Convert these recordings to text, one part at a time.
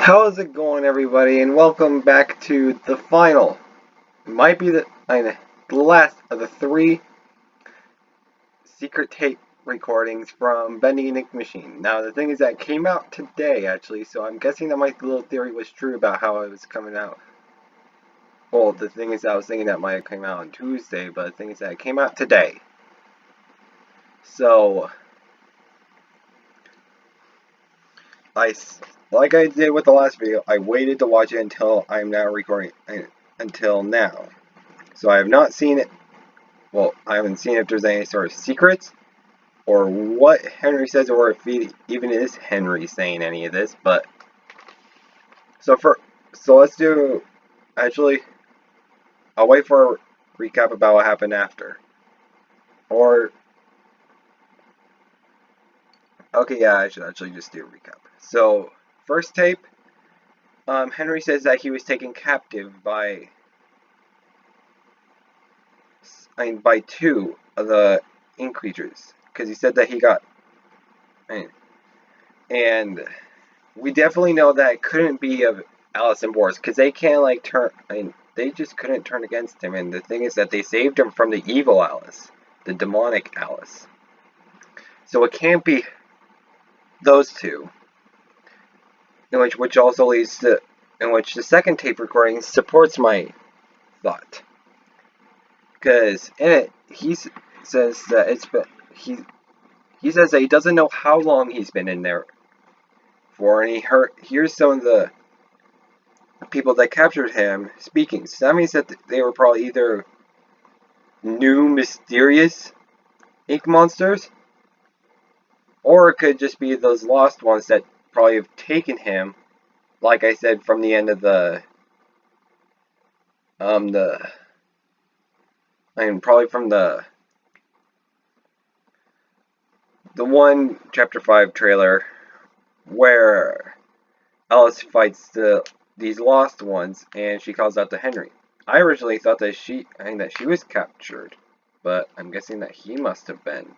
How's it going, everybody, and welcome back to the final. It might be the last of the 3 secret tape recordings from Bendy and Ink Machine. Now, the thing is that it came out today, actually, so I'm guessing that my little theory was true about how it was coming out. Well, the thing is that I was thinking that might have come out on Tuesday, but the thing is that it came out today. So, like I did with the last video, I waited to watch it until I'm now recording, until now. So I have not seen it. Well, I haven't seen if there's any sort of secrets, or what Henry says, or if he even is Henry saying any of this. But so let's do. Actually, I'll wait for a recap about what happened after. Or okay, yeah, I should actually just do a recap. So first tape, Henry says that he was taken captive by 2 of the ink creatures, because he said that he got, and we definitely know that it couldn't be of Alice and Boris, because they can't turn, they just couldn't turn against him. And the thing is that they saved him from the evil Alice, the demonic Alice. So it can't be those 2, which also leads to, in which the second tape recording supports my thought. Because in it, he says that he says that he doesn't know how long he's been in there for, and here's some of the people that captured him speaking. So that means that they were probably either new mysterious ink monsters, or it could just be those lost ones that probably have taken him, like I said, from the end of probably from the one Chapter 5 trailer where Alice fights these lost ones, and she calls out to Henry. I originally thought that she was captured, but I'm guessing that he must have been.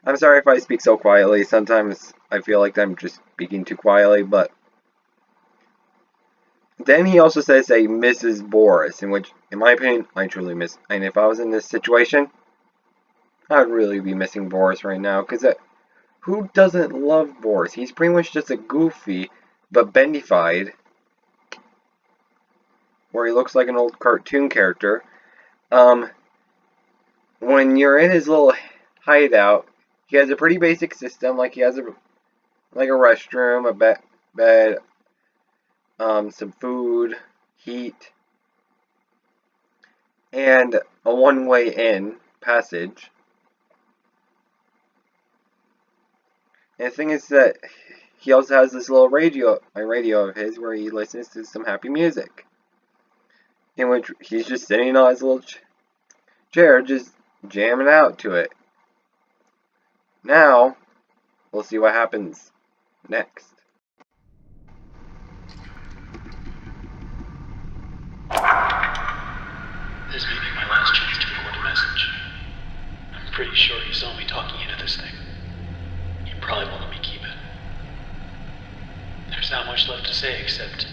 I'm sorry if I speak so quietly. Sometimes I feel like I'm just speaking too quietly, but then he also says that he misses Boris, in which, in my opinion, I truly miss. And if I was in this situation, I'd really be missing Boris right now, because who doesn't love Boris? He's pretty much just a goofy, but bendified, where he looks like an old cartoon character. When you're in his little hideout, he has a pretty basic system. Like, he has a restroom, a bed, some food, heat, and a one-way in passage. And the thing is that he also has this little radio of his where he listens to some happy music, in which he's just sitting on his little chair, just jamming out to it. Now, we'll see what happens next. This may be my last chance to record a message. I'm pretty sure you saw me talking into this thing. You probably won't let me keep it. There's not much left to say except,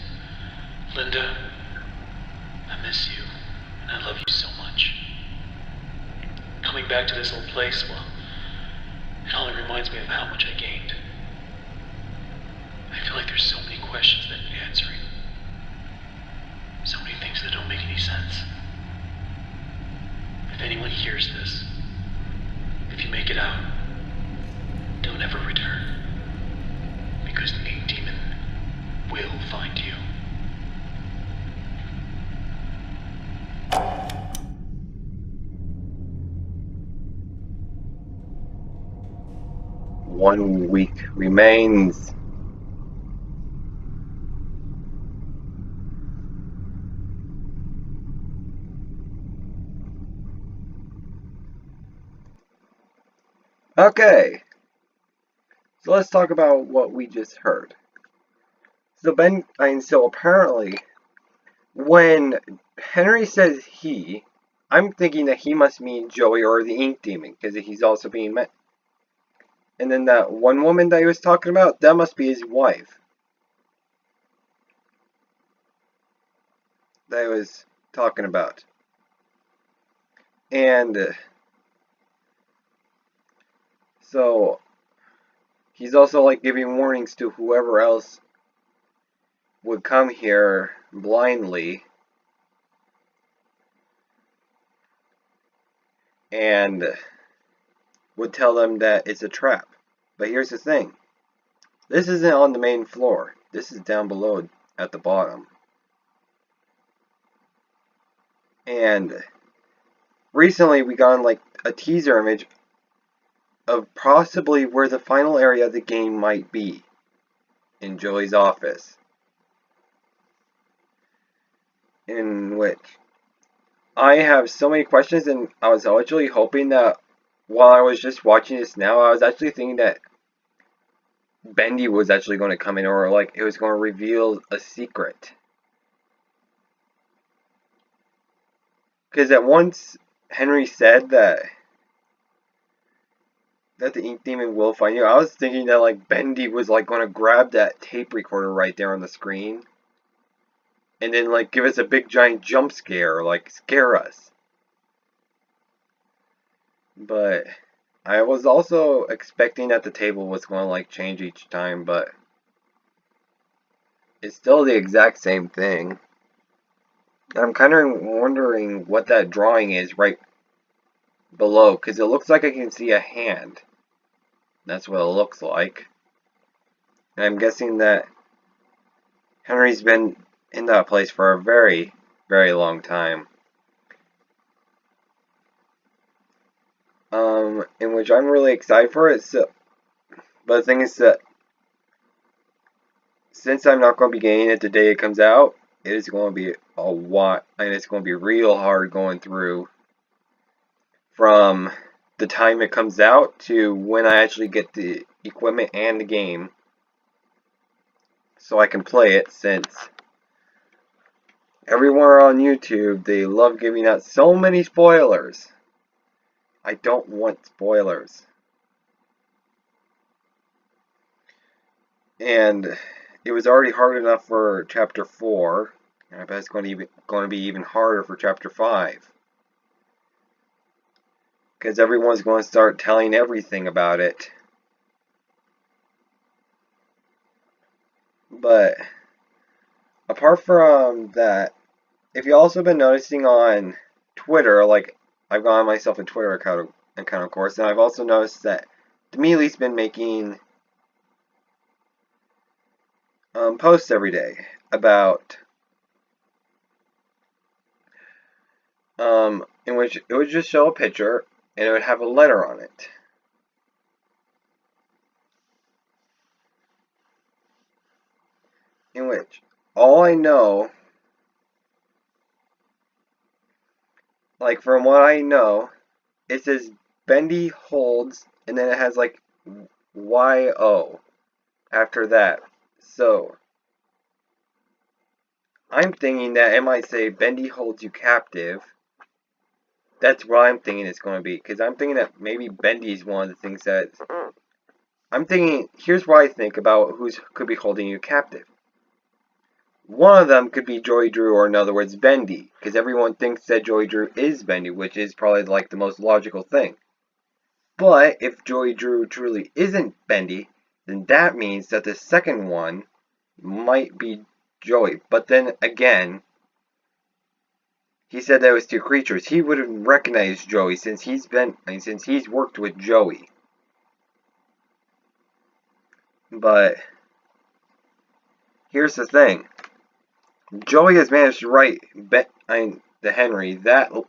Linda, I miss you, and I love you so much. Coming back to this old place, well, it only reminds me of how much I gained. I feel like there's so many questions that need answering. So many things that don't make any sense. If anyone hears this, if you make it out, don't ever return. Because the ink demon will find you. One week remains. Okay, so let's talk about what we just heard. So apparently, when Henry says he, I'm thinking that he must mean Joey or the Ink Demon, because he's also being And then that one woman that he was talking about, that must be his wife. That he was talking about. And so he's also like giving warnings to whoever else would come here blindly and would tell them that it's a trap. But here's the thing. This isn't on the main floor. This is down below at the bottom. And recently we got like a teaser image of possibly where the final area of the game might be. In Joey's office. In which I have so many questions, and I was actually hoping that while I was just watching this now, I was actually thinking that Bendy was actually going to come in, or like it was going to reveal a secret. Because at once Henry said that the ink demon will find you, I was thinking that like Bendy was like going to grab that tape recorder right there on the screen and then like give us a big giant jump scare, like scare us. But I was also expecting that the table was going to like change each time, but it's still the exact same thing. I'm kind of wondering what that drawing is right below, because it looks like I can see a hand. That's what it looks like. And I'm guessing that Henry's been in that place for a very, very long time. In which I'm really excited for it. So, but the thing is that since I'm not going to be getting it the day it comes out, it is going to be a lot, and it's going to be real hard going through from the time it comes out to when I actually get the equipment and the game so I can play it, since everywhere on YouTube they love giving out so many spoilers. I don't want spoilers. And it was already hard enough for Chapter 4, and I bet it's going to be even harder for Chapter 5. Because everyone's going to start telling everything about it. But apart from that, if you've also been noticing on Twitter, like I've got myself a Twitter account of course, and I've also noticed that Demile's been making posts every day about in which it would just show a picture and it would have a letter on it. In which all I know, like from what I know, it says Bendy holds, and then it has like YO after that. So I'm thinking that it might say Bendy holds you captive. That's what I'm thinking it's going to be, because I'm thinking that maybe Bendy's one of the things that I'm thinking. Here's what I think about who could be holding you captive. One of them could be Joey Drew, or in other words, Bendy, because everyone thinks that Joey Drew is Bendy, which is probably like the most logical thing. But if Joey Drew truly isn't Bendy, then that means that the second one might be Joey. But then again, he said that it was two creatures. He would have recognized Joey since he's worked with Joey. But here's the thing. Joey has managed to write the Henry the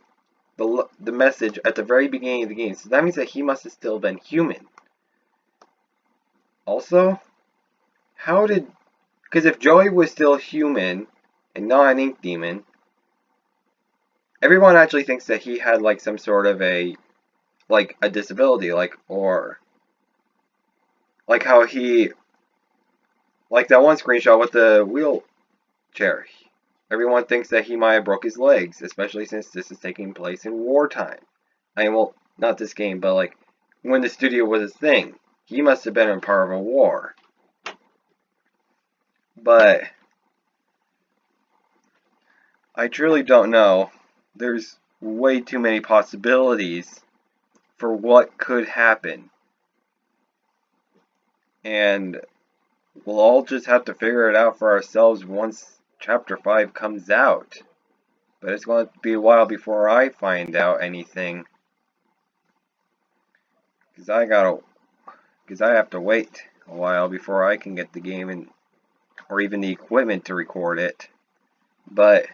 message at the very beginning of the game. So that means that he must have still been human. Also, because if Joey was still human and not an ink demon, everyone actually thinks that he had like some sort of a disability, or like how like that one screenshot with the wheelchair. Everyone thinks that he might have broke his legs, especially since this is taking place in wartime. I mean, well, not this game, but like when the studio was a thing. he must have been in part of a war. But I truly don't know. There's way too many possibilities for what could happen. And we'll all just have to figure it out for ourselves once Chapter 5 comes out. But it's going to be a while before I find out anything. Because I have to wait a while before I can get the game or even the equipment to record it. But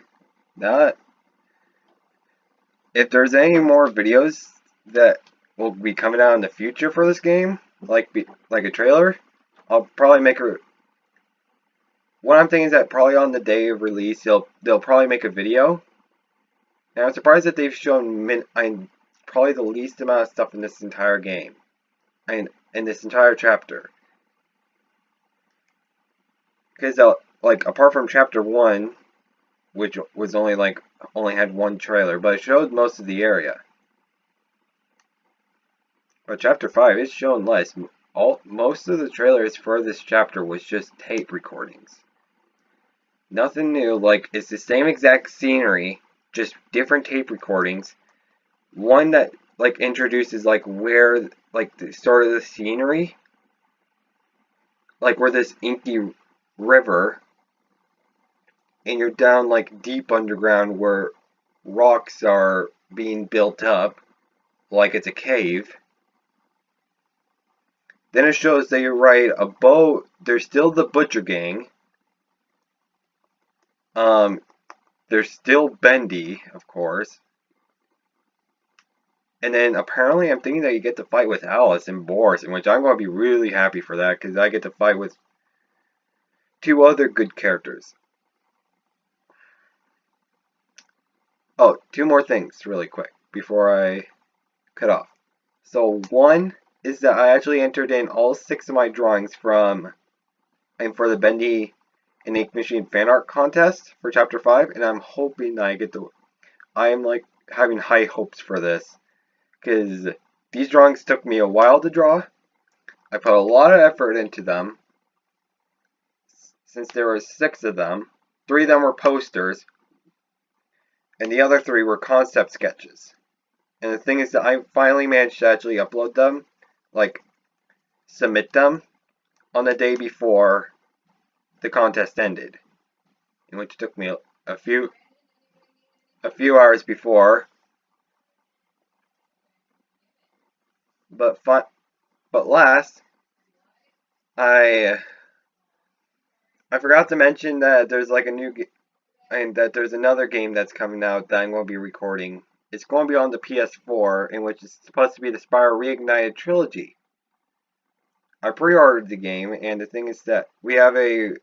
if there's any more videos that will be coming out in the future for this game, like a trailer, I'll probably make a. What I'm thinking is that probably on the day of release, they'll probably make a video. And I'm surprised that they've shown probably the least amount of stuff in this entire game, in this entire chapter. Because like apart from chapter 1, which was only had one trailer, but it showed most of the area. But chapter 5 is shown less. Most of the trailers for this chapter was just tape recordings. Nothing new. Like, it's the same exact scenery, just different tape recordings. One that like introduces like where like the start of the scenery, like where this inky river, and you're down like deep underground where rocks are being built up, like it's a cave. Then it shows that you ride a boat. There's still the Butcher Gang. There's still Bendy, of course. And then apparently I'm thinking that you get to fight with Alice and Boris, in which I'm going to be really happy for that, because I get to fight with 2 other good characters. Oh, 2 more things really quick before I cut off. So one is that I actually entered in all 6 of my drawings for the Bendy and Ink Machine fan art contest for chapter 5, and I'm hoping that I am like having high hopes for this, because these drawings took me a while to draw. I put a lot of effort into them, since there were 6 of them. 3 of them were posters, and the other 3 were concept sketches. And the thing is that I finally managed to actually upload them, like submit them, on the day before the contest ended, in which took me a few hours before. But last, I forgot to mention that there's like a new and that there's another game that's coming out that I'm going to be recording. It's going to be on the PS4, in which it's supposed to be the Spyro Reignited trilogy. I pre-ordered the game, and the thing is that we already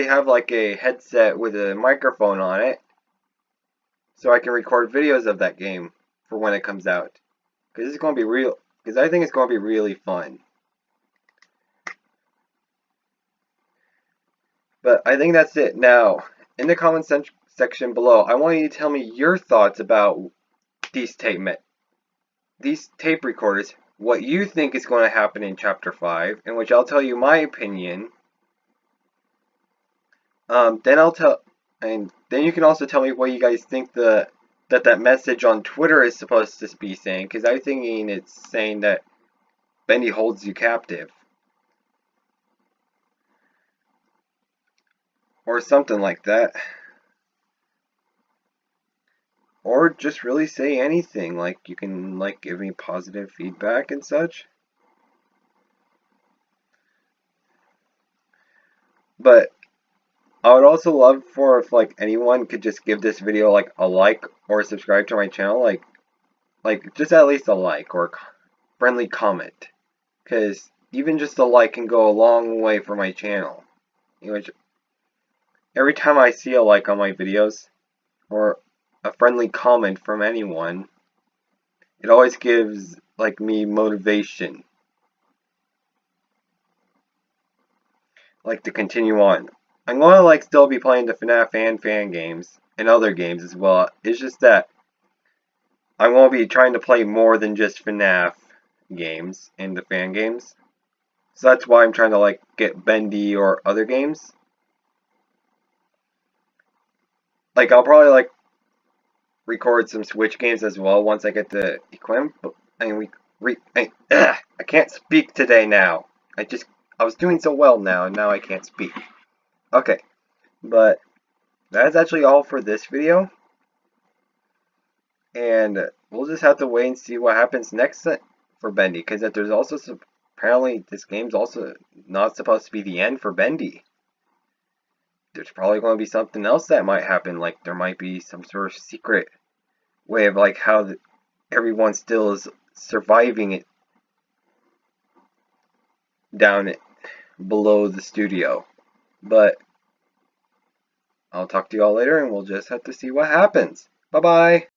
have like a headset with a microphone on it, so I can record videos of that game for when it comes out. Because it's going to be real. Because I think it's going to be really fun. But I think that's it. Now, in the comment section below, I want you to tell me your thoughts about these tape recorders. What you think is going to happen in Chapter 5, in which I'll tell you my opinion. Then you can also tell me what you guys think that message on Twitter is supposed to be saying, because I'm thinking it's saying that Bendy holds you captive. Or something like that. Or just really say anything, like you can like give me positive feedback and such. But I would also love for if like anyone could just give this video like a like or subscribe to my channel, like just at least a like or friendly comment, because even just a like can go a long way for my channel. Which every time I see a like on my videos or a friendly comment from anyone, it always gives like me motivation, like to continue on. I'm going to like still be playing the FNAF and fan games and other games as well. It's just that I'm going to be trying to play more than just FNAF games and the fan games. So that's why I'm trying to like get Bendy or other games. Like I'll probably like record some Switch games as well once I get the equipment. And I can't speak today now. I was doing so well now, and now I can't speak. Okay, but that's actually all for this video, and we'll just have to wait and see what happens next for Bendy, because there's also apparently this game's also not supposed to be the end for Bendy. There's probably going to be something else that might happen, like there might be some sort of secret way of like how everyone still is surviving it down below the studio. But I'll talk to you all later, and we'll just have to see what happens. Bye bye.